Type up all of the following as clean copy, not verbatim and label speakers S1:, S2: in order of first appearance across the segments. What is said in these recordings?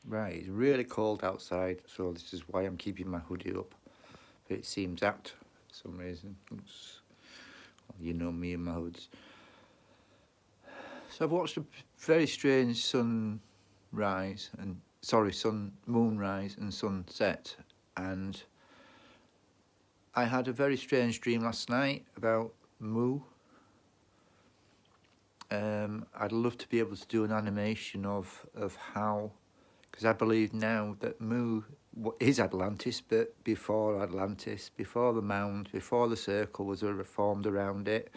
S1: Right, it's really cold outside, so this is why I'm keeping my hoodie up. But it seems apt for some reason. Well, you know me and my hoods. So I've watched a very strange moonrise and sunset, and I had a very strange dream last night about Moo. I'd love to be able to do an animation of how, because I believe now that Moo is Atlantis, but before Atlantis, before the mound, before the circle was formed around it,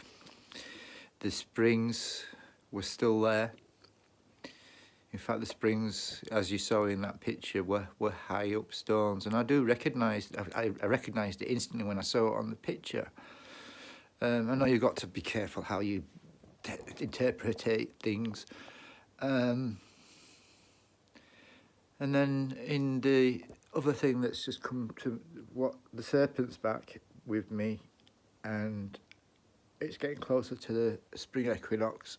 S1: the springs were still there. In fact, the springs, as you saw in that picture, were high up stones, and I do recognise. I recognised it instantly when I saw it on the picture. I know you've got to be careful how you interpret things. And then in the other thing that's just come to what the serpent's back with me, and it's getting closer to the spring equinox.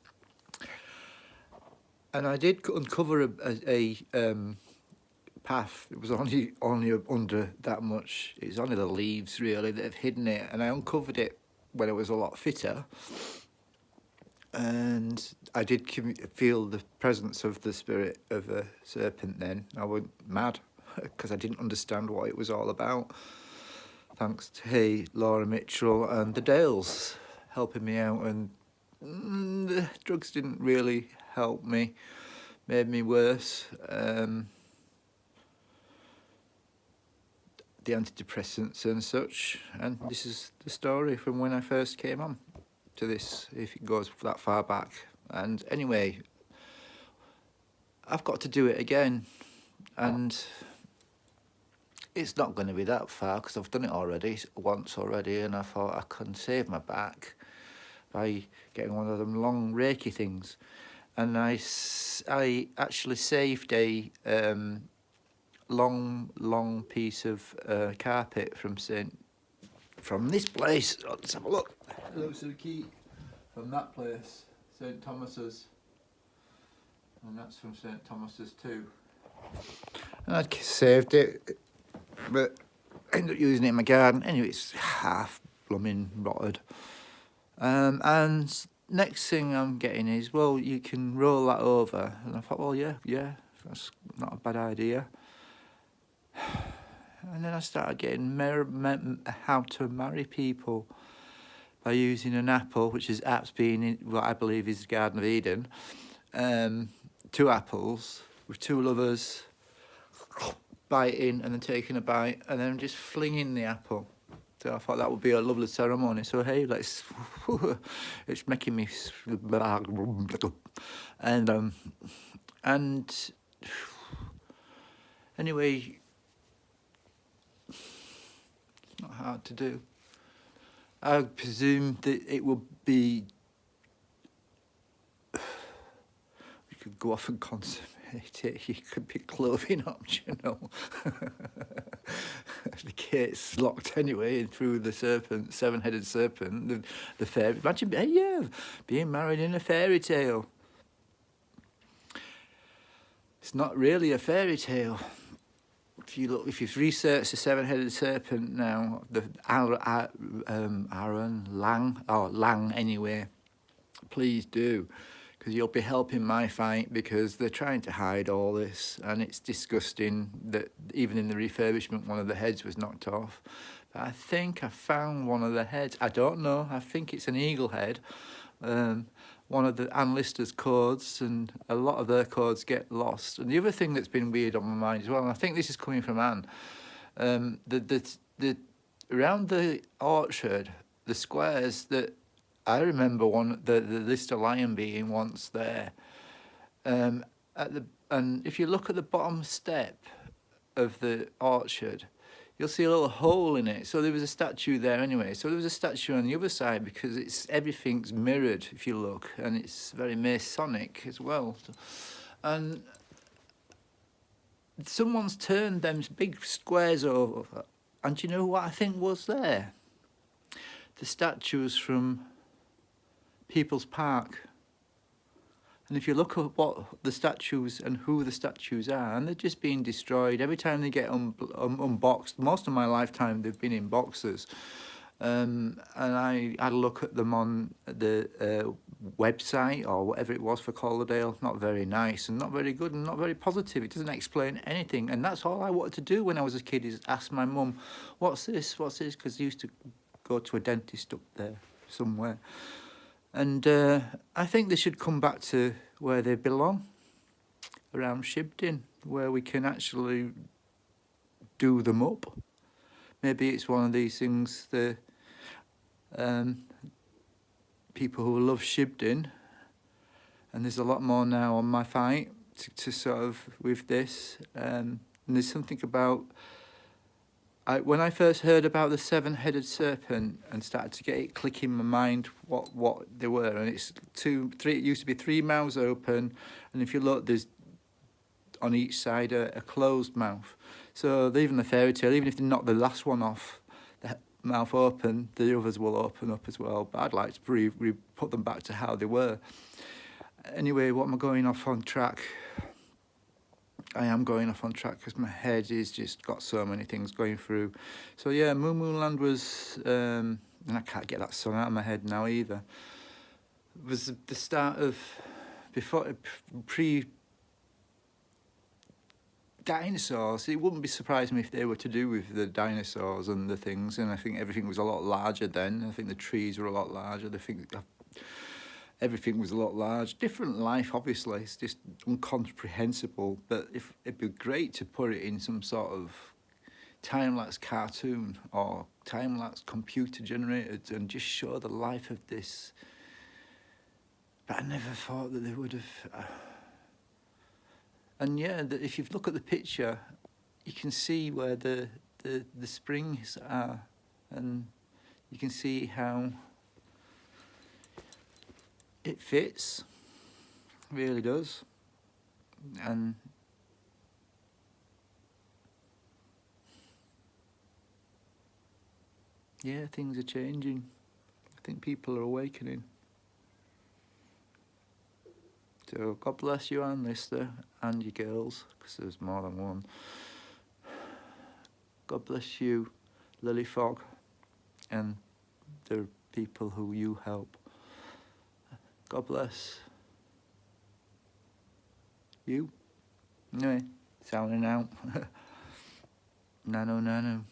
S1: And I did uncover a path. It was only under that much. It's only the leaves really that have hidden it, and I uncovered it when it was a lot fitter. And I did feel the presence of the spirit of a serpent then. I went mad because I didn't understand what it was all about. Thanks to Laura Mitchell and the Dales helping me out, and the drugs didn't really help me, made me worse. The antidepressants and such, and this is the story from when I first came on to this, if it goes that far back. And anyway, I've got to do it again, and it's not going to be that far because I've done it once already, and I thought I can save my back by getting one of them long reiki things. And I actually saved a long piece of carpet from this place. Let's have a look. Hello, Suki. From that place, St. Thomas's, and that's from St. Thomas's too. And I saved it, but ended up using it in my garden. Anyway, it's half blooming rotted. And next thing I'm getting is, well, you can roll that over. And I thought, well, yeah, that's not a bad idea. And then I started getting how to marry people by using an apple, which is apps being in what I believe is the Garden of Eden. 2 apples with 2 lovers biting and then taking a bite and then just flinging the apple. So I thought that would be a lovely ceremony. So hey, let's. It's making me. And anyway, it's not hard to do. I presume that it will be. You could go off and consummate it. You could be clothing optional. The gate's locked anyway, and through the serpent, 7-headed serpent, the fairy. Imagine, being married in a fairy tale. It's not really a fairy tale. If you've researched the 7-headed serpent now, the Aaron Lang anyway, please do, because you'll be helping my fight, because they're trying to hide all this, and it's disgusting that even in the refurbishment one of the heads was knocked off. But I think I found one of the heads. I don't know. I think it's an eagle head. One of the Ann Lister's codes, and a lot of their codes get lost. And the other thing that's been weird on my mind as well, and I think this is coming from Anne, the around the orchard, the squares that I remember the Lister lion being once there. And if you look at the bottom step of the orchard, you'll see a little hole in it. So there was a statue there anyway. So there was a statue on the other side, because everything's mirrored if you look, and it's very Masonic as well. And someone's turned them big squares over, and do you know what I think was there? The statues from People's Park. And if you look at what the statues and who the statues are, and they're just being destroyed every time they get unboxed. Most of my lifetime they've been in boxes. And I had a look at them on the website or whatever it was for Calderdale. Not very nice and not very good and not very positive. It doesn't explain anything. And that's all I wanted to do when I was a kid, is ask my mum, what's this, what's this? Because I used to go to a dentist up there somewhere. And I think they should come back to where they belong, around Shibdin, where we can actually do them up. Maybe it's one of these things, the people who love Shibdin, and there's a lot more now on my fight to sort of with this. And there's something about, when I first heard about the 7-headed serpent and started to get it click in my mind what they were, and it's three. It used to be 3 mouths open, and if you look, there's on each side a closed mouth. So even the fairy tale, even if they knock the last one off, the mouth open, the others will open up as well. But I'd like to put them back to how they were. Anyway, what am I going off on track? I am going off on track because my head is just got so many things going through. So yeah, Moonland was, and I can't get that song out of my head now either. It was the start of, before, dinosaurs. It wouldn't be surprising me if they were to do with the dinosaurs and the things, and I think everything was a lot larger then. I think the trees were a lot larger. I think everything was a lot large. Different life, obviously. It's just incomprehensible. But if it'd be great to put it in some sort of time-lapse cartoon or time-lapse computer-generated and just show the life of this. But I never thought that they would have. And yeah, if you look at the picture, you can see where the springs are, and you can see how it fits, really does. And yeah, things are changing. I think people are awakening. So God bless you, Anne Lister, and your girls, because there's more than one. God bless you, Lily Fogg, and the people who you help. God bless you. Anyway, sounding out. Nano, nano.